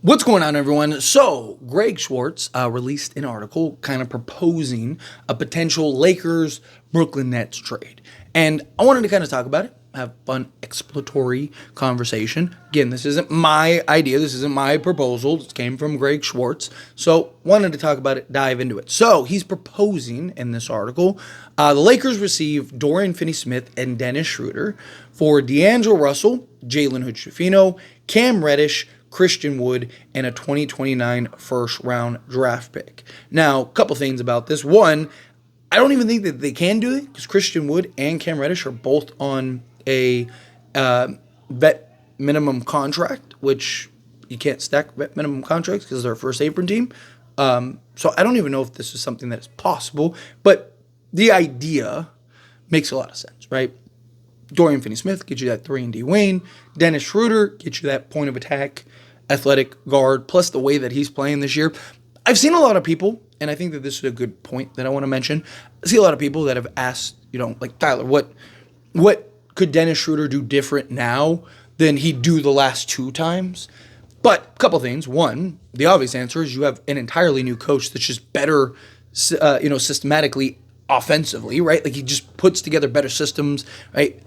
What's going on, everyone? So, Greg Schwartz released an article kind of proposing a potential Lakers Brooklyn Nets trade. And I wanted to kind of talk about it, have fun exploratory conversation. Again, this isn't my idea, this isn't my proposal. This came from Greg Schwartz. So, wanted to talk about it, dive into it. So, he's proposing in this article the Lakers receive Dorian Finney-Smith and Dennis Schroeder for D'Angelo Russell, Jalen Hood-Schifino, Cam Reddish, Christian Wood, and a 2029 first-round draft pick. Now, a couple things about this. One, I don't even think that they can do it because Christian Wood and Cam Reddish are both on a vet minimum contract, which you can't stack vet minimum contracts because they're a first apron team. So I don't even know if this is something that is possible, but the idea makes a lot of sense, right? Dorian Finney-Smith gets you that 3-and-D wing. Dennis Schroeder gets you that point of attack, athletic guard, plus the way that he's playing this year. I've seen a lot of people, and I think that this is a good point that I want to mention. I see a lot of people that have asked, like, Tyler, what could Dennis Schroeder do different now than he'd do the last two times? But a couple things. One, the obvious answer is you have an entirely new coach that's just better, systematically offensively, right? Like he just puts together better systems, right?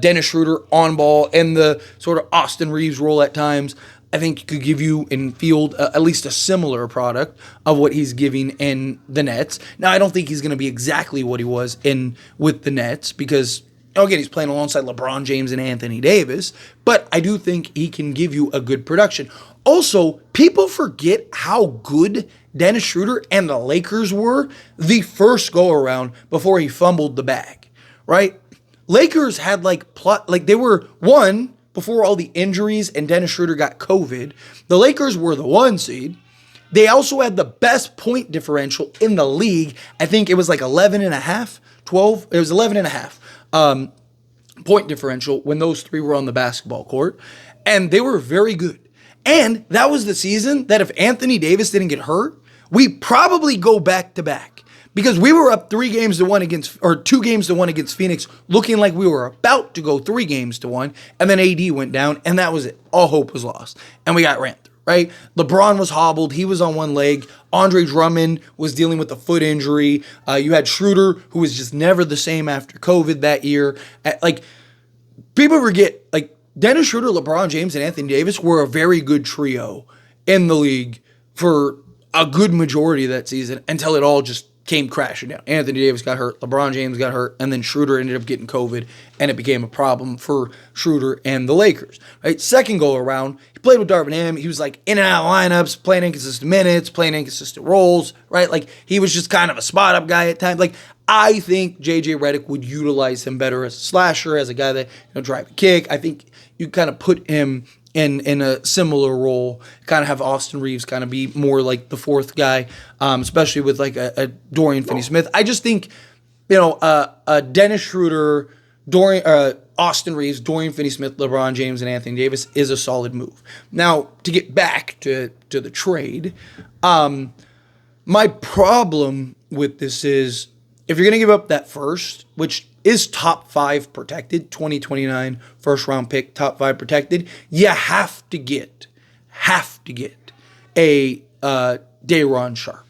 Dennis Schroeder on ball and the sort of Austin Reeves role at times, I think could give you in field at least a similar product of what he's giving in the Nets. Now, I don't think he's going to be exactly what he was in with the Nets because, again, he's playing alongside LeBron James and Anthony Davis, but I do think he can give you a good production. Also, people forget how good Dennis Schroeder and the Lakers were the first go-around before he fumbled the bag, right? Lakers had they were one before all the injuries and Dennis Schroeder got COVID. The Lakers were the 1 seed. They also had the best point differential in the league. I think it was like 11 and a half, 12. It was 11 and a half point differential when those three were on the basketball court. And they were very good. And that was the season that if Anthony Davis didn't get hurt, we probably go back to back because we were up 2 games to 1 against Phoenix, looking like we were about to go 3 games to 1. And then AD went down and that was it. All hope was lost. And we got ran through, right? LeBron was hobbled. He was on one leg. Andre Drummond was dealing with a foot injury. You had Schroeder, who was just never the same after COVID that year. People forget, Dennis Schroeder, LeBron James, and Anthony Davis were a very good trio in the league for a good majority of that season until it all just came crashing down. Anthony Davis got hurt, LeBron James got hurt, and then Schroeder ended up getting COVID, and it became a problem for Schroeder and the Lakers. Right? Second go around, he played with Darvin Ham. He was in and out of lineups, playing inconsistent minutes, playing inconsistent roles. Right? He was just kind of a spot up guy at times. I think JJ Redick would utilize him better as a slasher, as a guy that drive a kick. I think you kind of put him in a similar role, kind of have Austin Reeves kind of be more like the fourth guy, especially with a Dorian Finney-Smith. I just think, Dennis Schroeder, Austin Reeves, Dorian Finney-Smith, LeBron James, and Anthony Davis is a solid move. Now, to get back to the trade, my problem with this is if you're going to give up that first, which is top 5 protected, 2029 first round pick, top 5 protected, you have to get a Day'Ron Sharpe.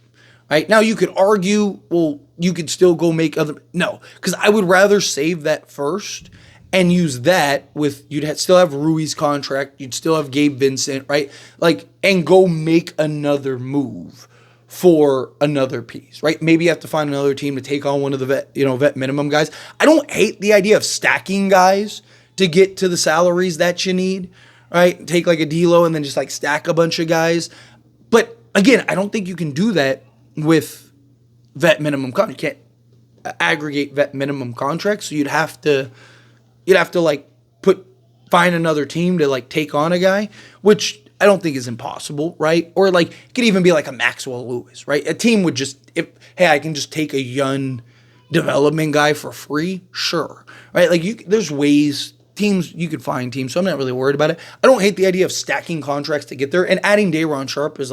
Right? Now you could argue, well, you could still go make no, because I would rather save that first and use that with, still have Rui's contract, you'd still have Gabe Vincent, right? And go make another move for another piece, right? Maybe you have to find another team to take on one of the vet minimum guys. I don't hate the idea of stacking guys to get to the salaries that you need, right? Take a D'Lo and then just stack a bunch of guys. But again, I don't think you can do that with vet minimum contracts. You can't aggregate vet minimum contracts, so you'd have to find another team to take on a guy, which I don't think is impossible, right? Or it could even be a Maxwell Lewis, right? A team would just, I can just take a young development guy for free, sure, right? There's ways, you could find teams, so I'm not really worried about it. I don't hate the idea of stacking contracts to get there, and adding Day'Ron Sharpe is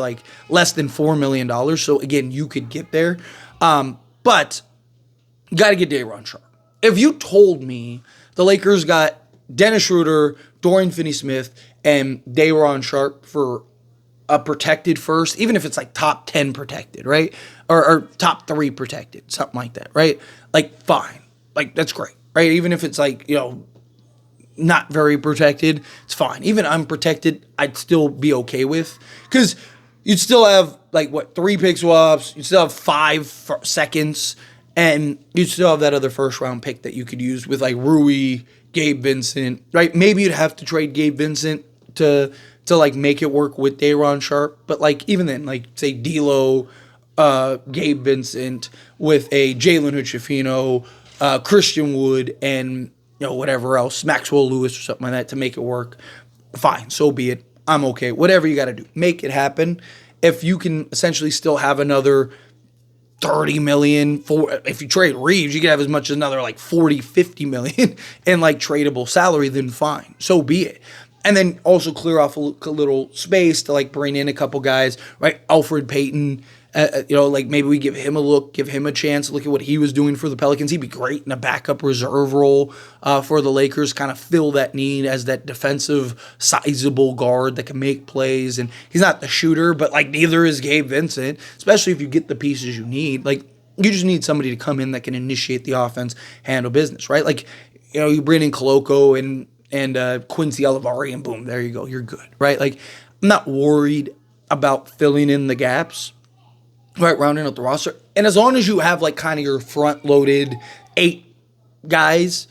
less than $4 million, so again, you could get there. But you got to get Day'Ron Sharpe. If you told me the Lakers got Dennis Schroeder, Dorian Finney-Smith, and Day'Ron Sharpe for a protected first, even if it's like top 10 protected, right? Or top 3 protected, something like that, right? Like, fine. Like, that's great, right? Even if it's like, not very protected, it's fine. Even unprotected, I'd still be okay with. Because you'd still have, 3 pick swaps, you'd still have 5 seconds, and you'd still have that other first round pick that you could use with, Rui, Gabe Vincent, right? Maybe you'd have to trade Gabe Vincent to make it work with Day'Ron Sharpe. But, even then, say, D'Lo, Gabe Vincent with a Jalen Hood-Schifino, Christian Wood, and whatever else, Maxwell Lewis or something like that to make it work. Fine, so be it. I'm okay. Whatever you got to do, make it happen. If you can essentially still have another 30 million if you trade Reeves, you could have as much as another 40, 50 million in tradable salary, then fine, so be it. And then also clear off a little space to bring in a couple guys, right? Alfred Payton, maybe we give him a look, give him a chance. Look at what he was doing for the Pelicans. He'd be great in a backup reserve role for the Lakers, kind of fill that need as that defensive, sizable guard that can make plays. And he's not the shooter, but neither is Gabe Vincent, especially if you get the pieces you need. You just need somebody to come in that can initiate the offense, handle business, right? You bring in Koloko and Quincy Olivari, and boom, there you go, you're good, right? I'm not worried about filling in the gaps, right, rounding out the roster. And as long as you have kind of your front-loaded 8 guys,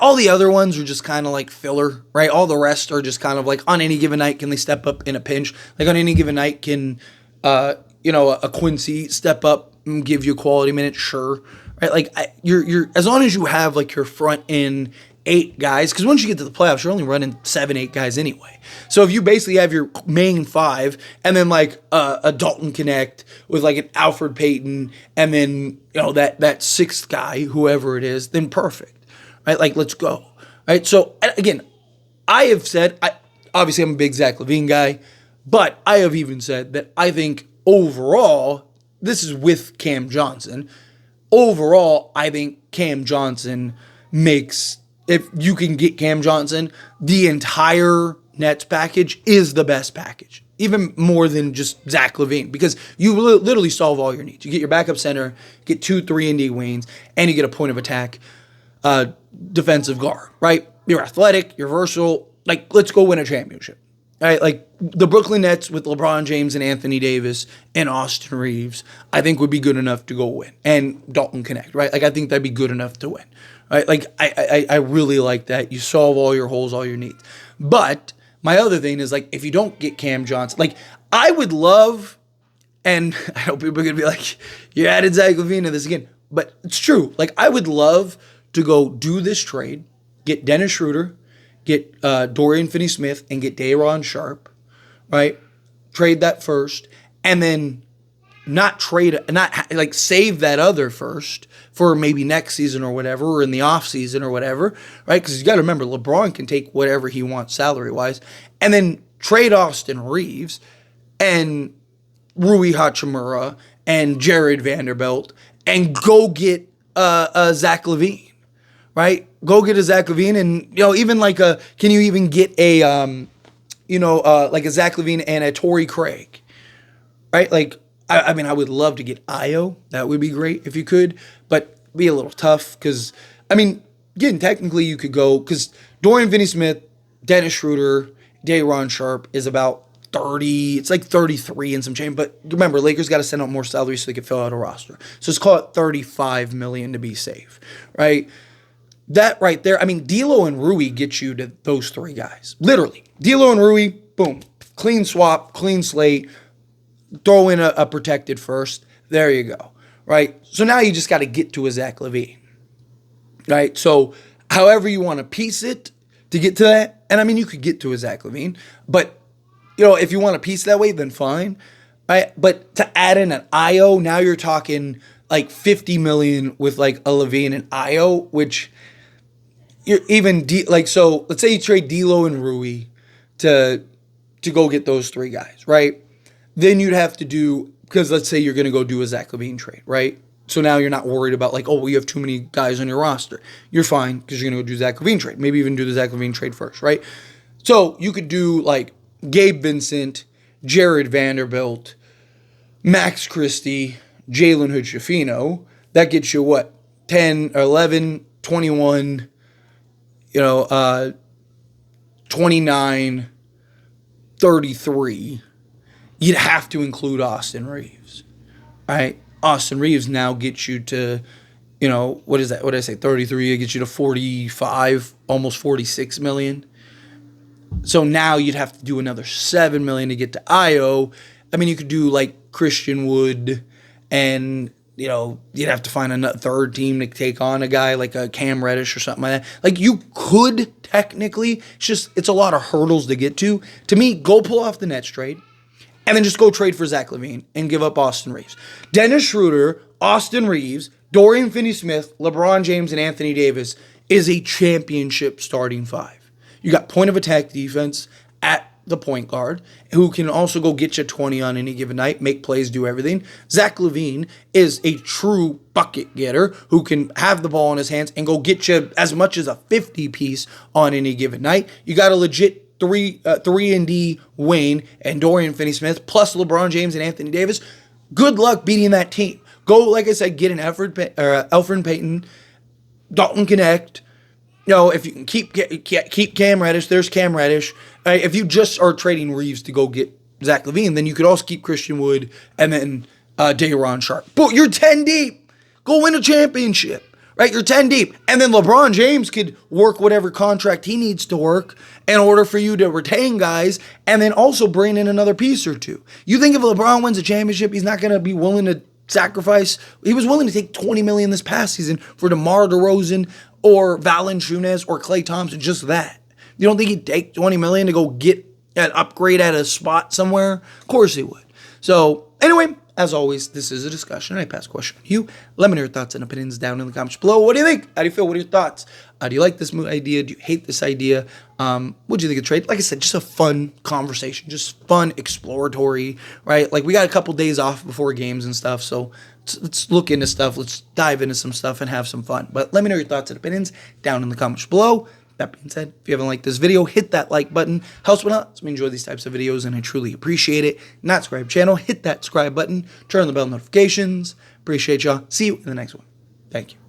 all the other ones are just kind of filler, right? All the rest are just kind of on any given night, can they step up in a pinch? On any given night, can a Quincy step up and give you quality minutes? Sure, right? You're as long as you have your front end 8 guys, because once you get to the playoffs, you're only running 7, 8 guys anyway. So if you basically have your main 5, and then a Dalton Connect with an Alfred Payton, and then that 6th guy, whoever it is, then perfect, right? Let's go, right? So again, I have said, obviously I'm a big Zach LaVine guy, but I have even said that I think overall, this is with Cam Johnson. Overall, I think Cam Johnson makes. If you can get Cam Johnson, the entire Nets package is the best package, even more than just Zach LaVine, because you literally solve all your needs. You get your backup center, get 2 3-and-D wings, and you get a point of attack defensive guard, right? You're athletic, you're versatile. Let's go win a championship, right? The Brooklyn Nets with LeBron James and Anthony Davis and Austin Reeves, I think would be good enough to go win. And Dalton Connect, right? I think that'd be good enough to win. Right? I really like that. You solve all your holes, all your needs. But my other thing is, if you don't get Cam Johnson, I would love, and I know people are going to be like, you added Zach LaVine to this again. But it's true. I would love to go do this trade, get Dennis Schroeder, get Dorian Finney-Smith, and get Day'Ron Sharpe, right? Trade that first, and then save that other first for maybe next season or whatever, or in the off season or whatever, right? Because you got to remember, LeBron can take whatever he wants salary wise, and then trade Austin Reeves and Rui Hachimura and Jared Vanderbilt and go get Zach LaVine, right? Go get a Zach LaVine, and even can you even get a a Zach LaVine and a Torrey Craig, right? I mean, I would love to get Io. That would be great if you could, but be a little tough because, again, technically you could go, because Dorian Finney-Smith, Dennis Schroeder, Day'Ron Sharpe is about 30, it's 33 and some change, but remember, Lakers got to send out more salary so they can fill out a roster. So let's call it 35 million to be safe, right? That right there, D'Lo and Rui get you to those 3 guys. Literally. D'Lo and Rui, boom. Clean swap, clean slate. Throw in a protected first. There you go, right? So now you just got to get to a Zach LaVine, right? So however you want to piece it to get to that, and you could get to a Zach LaVine, but, if you want to piece that way, then fine, right? But to add in an Io, now you're talking 50 million with a LaVine and Io, which you're even, so let's say you trade D'Lo and Rui to go get those 3 guys, right? Then you'd have to do, because let's say you're going to go do a Zach LaVine trade, right? So now you're not worried about you have too many guys on your roster. You're fine because you're going to go do Zach LaVine trade. Maybe even do the Zach LaVine trade first, right? So you could do Gabe Vincent Jared Vanderbilt, Max Christie, Jalen Hood-Schifino. That gets you what? 10, 11, 21, 29, 33. You'd have to include Austin Reeves. All right? Austin Reeves now gets you to, what is that? What did I say? 33. It gets you to 45, almost 46 million. So now you'd have to do another 7 million to get to Io. I mean, you could do like Christian Wood, and you'd have to find a third team to take on a guy like a Cam Reddish or something like that. Like, you could technically, it's a lot of hurdles to get to. To me, go pull off the Nets trade, and then just go trade for Zach LaVine and give up Austin Reeves. Dennis Schroeder, Austin Reeves, Dorian Finney-Smith, LeBron James, and Anthony Davis is a championship starting five. You got point of attack defense at the point guard, who can also go get you 20 on any given night, make plays, do everything. Zach LaVine is a true bucket getter who can have the ball in his hands and go get you as much as a 50 piece on any given night. You got a legit 3-and-D Wayne and Dorian Finney-Smith plus LeBron James and Anthony Davis. Good luck beating that team. Go, like I said, get an Elfrid Payton, Dalton Connect. If you can keep Cam Reddish, there's Cam Reddish. If you just are trading Reeves to go get Zach LaVine, then you could also keep Christian Wood and then Day'Ron Sharpe. But you're 10 deep. Go win a championship. Right? You're 10 deep. And then LeBron James could work whatever contract he needs to work in order for you to retain guys and then also bring in another piece or two. You think if LeBron wins a championship, he's not going to be willing to sacrifice? He was willing to take $20 million this past season for DeMar DeRozan or Valanciunas or Klay Thompson, just that. You don't think he'd take $20 million to go get an upgrade at a spot somewhere? Of course he would. So, anyway, as always, this is a discussion. I pass a question on you. Let me know your thoughts and opinions down in the comments below. What do you think? How do you feel? What are your thoughts? Do you like this idea? Do you hate this idea? What do you think of trade? Like I said, just a fun conversation, just fun, exploratory, right? Like, we got a couple days off before games and stuff, so let's look into stuff. Let's dive into some stuff and have some fun. But let me know your thoughts and opinions down in the comments below. That being said, if you haven't liked this video, hit that like button. Helps me out. We enjoy these types of videos, and I truly appreciate it. Not subscribe channel, hit that subscribe button. Turn on the bell notifications. Appreciate y'all. See you in the next one. Thank you.